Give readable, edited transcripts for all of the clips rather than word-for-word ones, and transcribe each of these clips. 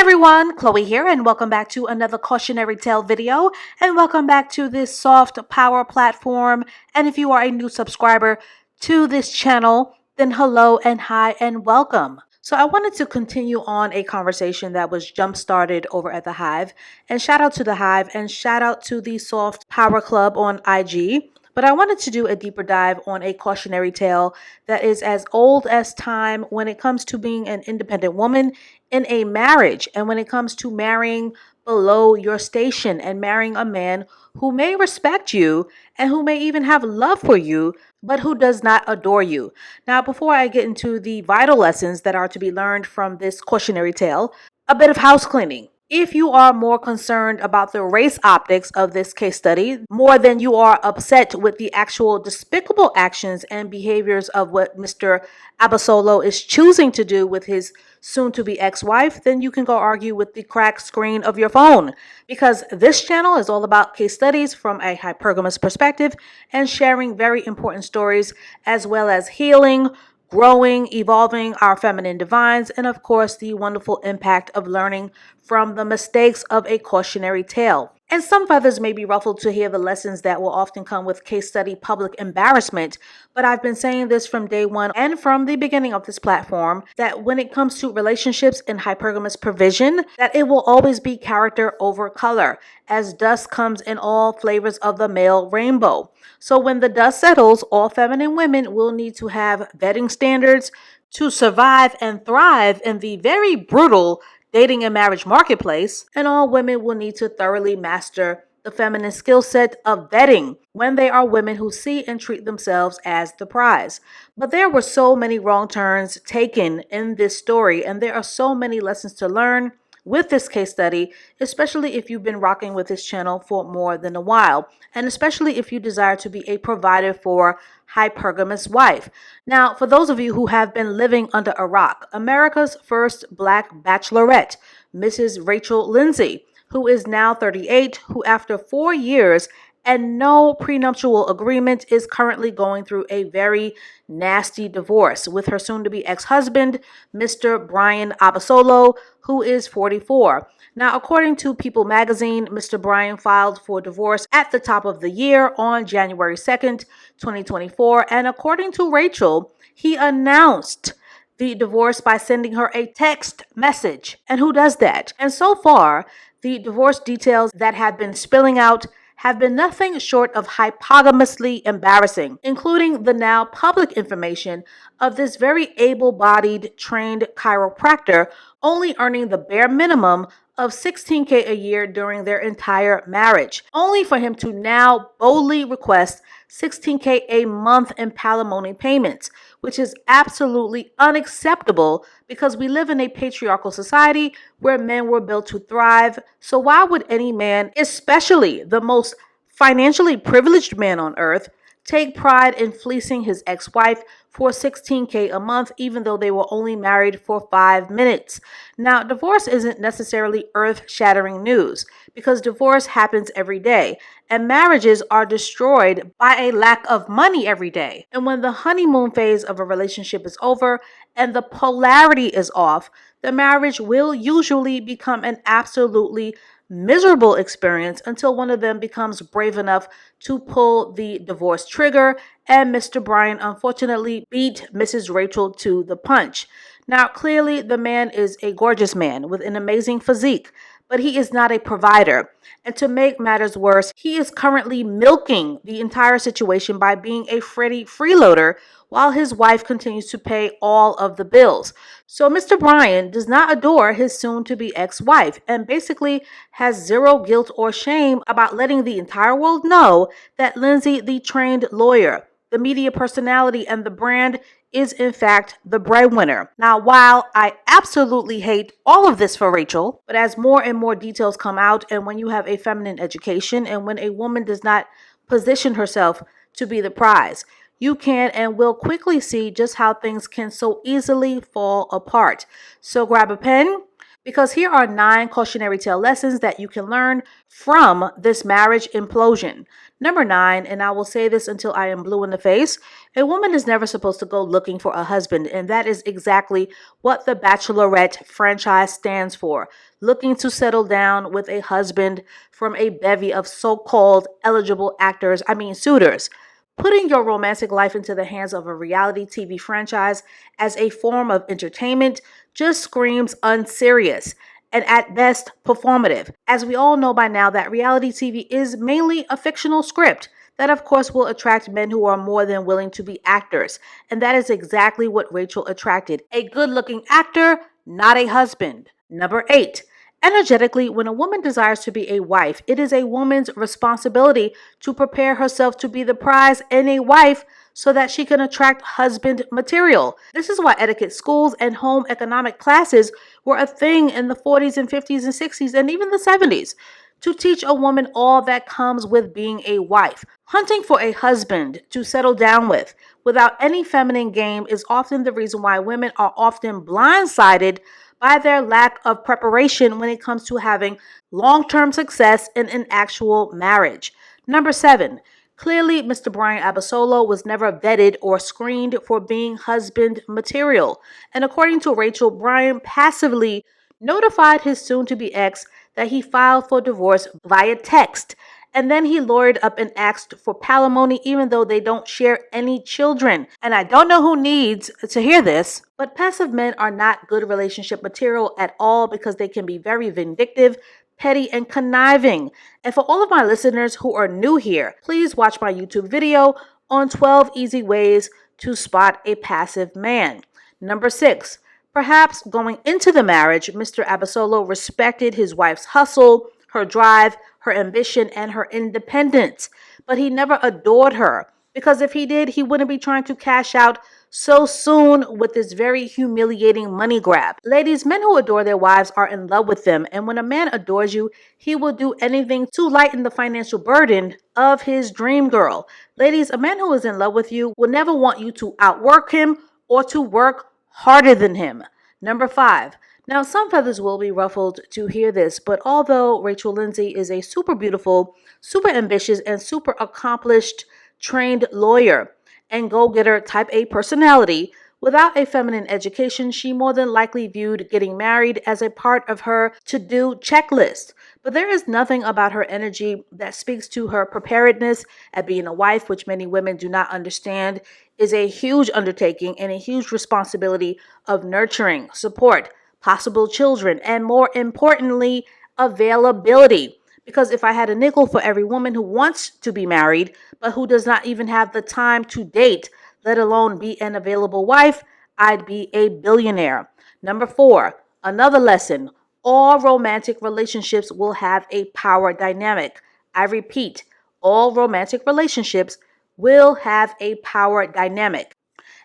everyone, Chloe here, and welcome back to another cautionary tale video, and welcome back to this soft power platform. And if you are a new subscriber to this channel, then hello and hi and welcome. So I wanted to continue on a conversation that was jump started over at the Hive, and shout out to the Hive and shout out to the Soft Power Club on IG. But I wanted to do a deeper dive on a cautionary tale that is as old as time when it comes to being an independent woman in a marriage, and when it comes to marrying below your station and marrying a man who may respect you and who may even have love for you, but who does not adore you. Now, before I get into the vital lessons that are to be learned from this cautionary tale, a bit of house cleaning. If you are more concerned about the race optics of this case study more than you are upset with the actual despicable actions and behaviors of what Mr. Abasolo is choosing to do with his soon-to-be ex-wife, then you can go argue with the cracked screen of your phone, because this channel is all about case studies from a hypergamous perspective and sharing very important stories, as well as healing, growing, evolving our feminine divines, and of course, the wonderful impact of learning from the mistakes of a cautionary tale. And some feathers may be ruffled to hear the lessons that will often come with case study public embarrassment, but I've been saying this from day one and from the beginning of this platform, that when it comes to relationships in hypergamous provision, that it will always be character over color, as dust comes in all flavors of the male rainbow. So when the dust settles, all feminine women will need to have vetting standards to survive and thrive in the very brutal dating and marriage marketplace, and all women will need to thoroughly master the feminine skill set of vetting when they are women who see and treat themselves as the prize. But there were so many wrong turns taken in this story, and there are so many lessons to learn with this case study, especially if you've been rocking with this channel for more than a while, and especially if you desire to be a provider for hypergamous wife. Now, for those of you who have been living under a rock, America's first Black bachelorette, Mrs. Rachel Lindsay, who is now 38, who after 4 years and no prenuptial agreement is currently going through a very nasty divorce with her soon-to-be ex-husband, Mr. Brian Abasolo, who is 44. Now, according to People magazine, Mr. Brian filed for divorce at the top of the year on January 2nd, 2024, and according to Rachel, he announced the divorce by sending her a text message. And who does that? And so far, the divorce details that have been spilling out have been nothing short of hypogamously embarrassing, including the now public information of this very able-bodied, trained chiropractor only earning the bare minimum of $16K a year during their entire marriage, only for him to now boldly request $16K a month in palimony payments, which is absolutely unacceptable because we live in a patriarchal society where men were built to thrive. So why would any man, especially the most financially privileged man on earth, take pride in fleecing his ex-wife for $16K a month, even though they were only married for 5 minutes? Now, divorce isn't necessarily earth-shattering news, because divorce happens every day, and marriages are destroyed by a lack of money every day. And when the honeymoon phase of a relationship is over and the polarity is off, the marriage will usually become an absolutely miserable experience until one of them becomes brave enough to pull the divorce trigger, and Mr. Brian unfortunately beat Mrs. Rachel to the punch. Now, clearly the man is a gorgeous man with an amazing physique, but he is not a provider. And to make matters worse, he is currently milking the entire situation by being a Freddie freeloader while his wife continues to pay all of the bills. So Mr. Brian does not adore his soon-to-be ex-wife and basically has zero guilt or shame about letting the entire world know that Lindsay, the trained lawyer, the media personality, and the brand is in fact the breadwinner. Now, while I absolutely hate all of this for Rachel, but as more and more details come out, and when you have a feminine education, and when a woman does not position herself to be the prize, you can and will quickly see just how things can so easily fall apart. So grab a pen, Because here are 9 cautionary tale lessons that you can learn from this marriage implosion. Number 9, and I will say this until I am blue in the face, a woman is never supposed to go looking for a husband, and that is exactly what the Bachelorette franchise stands for. Looking to settle down with a husband from a bevy of so-called eligible actors, suitors. Putting your romantic life into the hands of a reality TV franchise as a form of entertainment just screams unserious and at best performative. As we all know by now, that reality TV is mainly a fictional script that of course will attract men who are more than willing to be actors. And that is exactly what Rachel attracted. A good-looking actor, not a husband. Number 8. Energetically, when a woman desires to be a wife, it is a woman's responsibility to prepare herself to be the prize and a wife so that she can attract husband material. This is why etiquette schools and home economic classes were a thing in the 40s and 50s and 60s and even the 70s. To teach a woman all that comes with being a wife. Hunting for a husband to settle down with without any feminine game is often the reason why women are often blindsided by their lack of preparation when it comes to having long-term success in an actual marriage. Number 7. Clearly, Mr. Brian Abasolo was never vetted or screened for being husband material. And according to Rachel, Brian passively notified his soon-to-be ex that he filed for divorce via text. And then he lawyered up and asked for palimony even though they don't share any children. And I don't know who needs to hear this, but passive men are not good relationship material at all because they can be very vindictive, petty, and conniving. And for all of my listeners who are new here, please watch my YouTube video on 12 easy ways to spot a passive man. Number 6. Perhaps going into the marriage, Mr. Abasolo respected his wife's hustle, her drive, her ambition, and her independence. But he never adored her, because if he did, he wouldn't be trying to cash out so soon with this very humiliating money grab. Ladies, men who adore their wives are in love with them, and when a man adores you, he will do anything to lighten the financial burden of his dream girl. Ladies, a man who is in love with you will never want you to outwork him or to work harder than him. Number 5. Now, some feathers will be ruffled to hear this, but although Rachel Lindsay is a super beautiful, super ambitious, and super accomplished trained lawyer and go-getter type A personality, without a feminine education, she more than likely viewed getting married as a part of her to-do checklist. But there is nothing about her energy that speaks to her preparedness at being a wife, which many women do not understand is a huge undertaking and a huge responsibility of nurturing, support, possible children, and more importantly, availability. Because if I had a nickel for every woman who wants to be married, but who does not even have the time to date, let alone be an available wife, I'd be a billionaire. Number 4, another lesson. All romantic relationships will have a power dynamic. I repeat, all romantic relationships will have a power dynamic.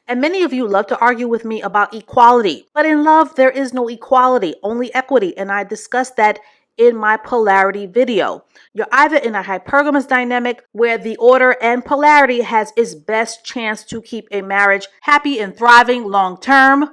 And many of you love to argue with me about equality. But in love, there is no equality, only equity. And I discussed that in my polarity video. You're either in a hypergamous dynamic where the order and polarity has its best chance to keep a marriage happy and thriving long term,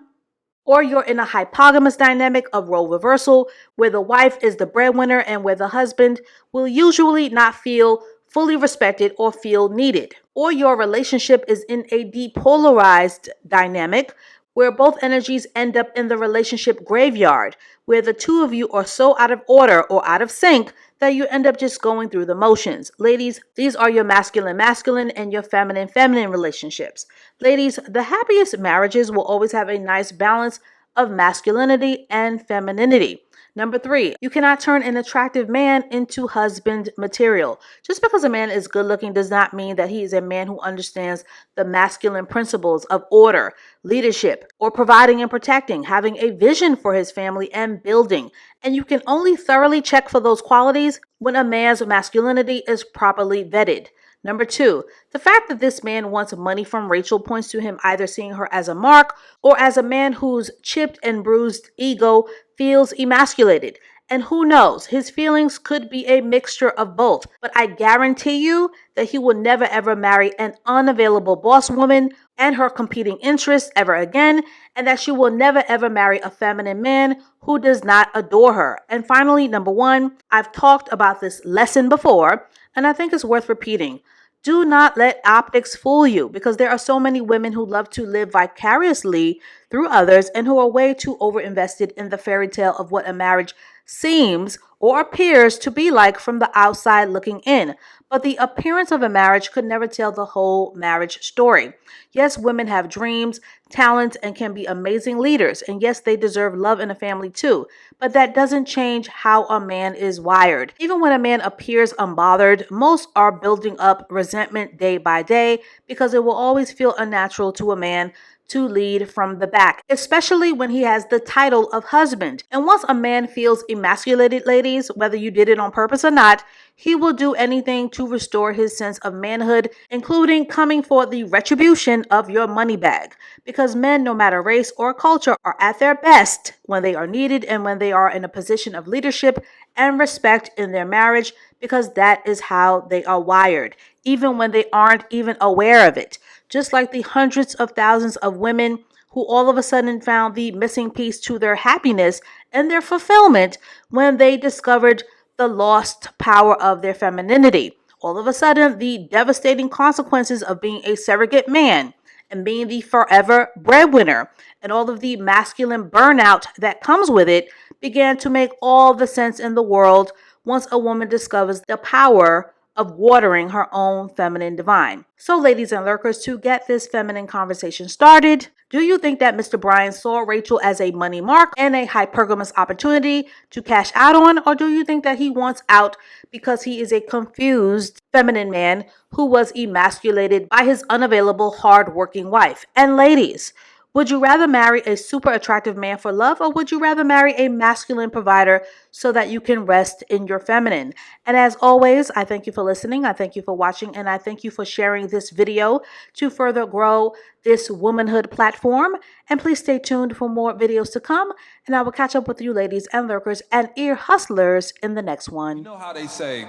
or you're in a hypogamous dynamic of role reversal where the wife is the breadwinner and where the husband will usually not feel fully respected or feel needed. Or your relationship is in a depolarized dynamic where both energies end up in the relationship graveyard, where the two of you are so out of order or out of sync that you end up just going through the motions. Ladies, these are your masculine and your feminine relationships. Ladies, the happiest marriages will always have a nice balance of masculinity and femininity. Number 3, you cannot turn an attractive man into husband material. Just because a man is good looking does not mean that he is a man who understands the masculine principles of order, leadership, or providing and protecting, having a vision for his family and building. And you can only thoroughly check for those qualities when a man's masculinity is properly vetted. Number 2, the fact that this man wants money from Rachel points to him either seeing her as a mark or as a man whose chipped and bruised ego feels emasculated. And who knows, his feelings could be a mixture of both. But I guarantee you that he will never ever marry an unavailable boss woman and her competing interests ever again, and that she will never ever marry a feminine man who does not adore her. And finally, number one, I've talked about this lesson before, and I think it's worth repeating. Do not let optics fool you, because there are so many women who love to live vicariously through others and who are way too overinvested in the fairy tale of what a marriage seems or appears to be like from the outside looking in. But the appearance of a marriage could never tell the whole marriage story. Yes, women have dreams, talents, and can be amazing leaders. And yes, they deserve love in a family too. But that doesn't change how a man is wired. Even when a man appears unbothered, most are building up resentment day by day, because it will always feel unnatural to a man to lead from the back, especially when he has the title of husband. And once a man feels emasculated, ladies, whether you did it on purpose or not, he will do anything to restore his sense of manhood, including coming for the retribution of your money bag. Because men, no matter race or culture, are at their best when they are needed and when they are in a position of leadership and respect in their marriage, because that is how they are wired, even when they aren't even aware of it. Just like the hundreds of thousands of women who all of a sudden found the missing piece to their happiness and their fulfillment when they discovered the lost power of their femininity. All of a sudden, the devastating consequences of being a surrogate man and being the forever breadwinner and all of the masculine burnout that comes with it began to make all the sense in the world once a woman discovers the power of watering her own feminine divine. So, ladies and lurkers, to get this feminine conversation started, do you think that Mr. Bryan saw Rachel as a money mark and a hypergamous opportunity to cash out on, or do you think that he wants out because he is a confused feminine man who was emasculated by his unavailable, hard-working wife? And ladies, would you rather marry a super attractive man for love, or would you rather marry a masculine provider so that you can rest in your feminine? And as always, I thank you for listening, I thank you for watching, and I thank you for sharing this video to further grow this womanhood platform. And please stay tuned for more videos to come, and I will catch up with you ladies and lurkers and ear hustlers in the next one. You know how they say,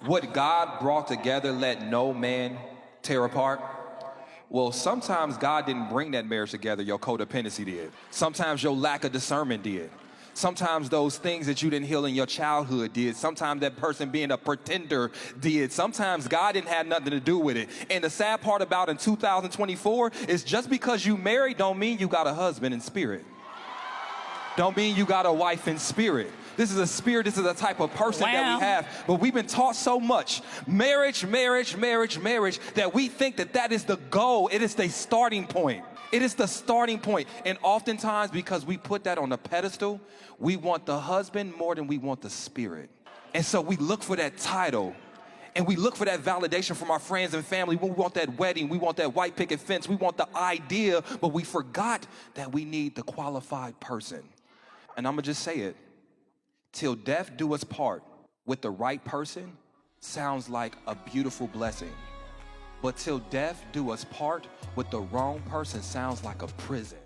what God brought together, let no man tear apart? Well, sometimes God didn't bring that marriage together, your codependency did. Sometimes your lack of discernment did. Sometimes those things that you didn't heal in your childhood did. Sometimes that person being a pretender did. Sometimes God didn't have nothing to do with it. And the sad part about in 2024 is just because you married don't mean you got a husband in spirit. Don't mean you got a wife in spirit. This is a spirit, this is a type of person that we have. But we've been taught so much, marriage, that we think that that is the goal. It is the starting point. It is the starting point. And oftentimes, because we put that on a pedestal, we want the husband more than we want the spirit. And so we look for that title. And we look for that validation from our friends and family. We want that wedding. We want that white picket fence. We want the idea. But we forgot that we need the qualified person. And I'm going to just say it. Till death do us part with the right person sounds like a beautiful blessing. But till death do us part with the wrong person sounds like a prison.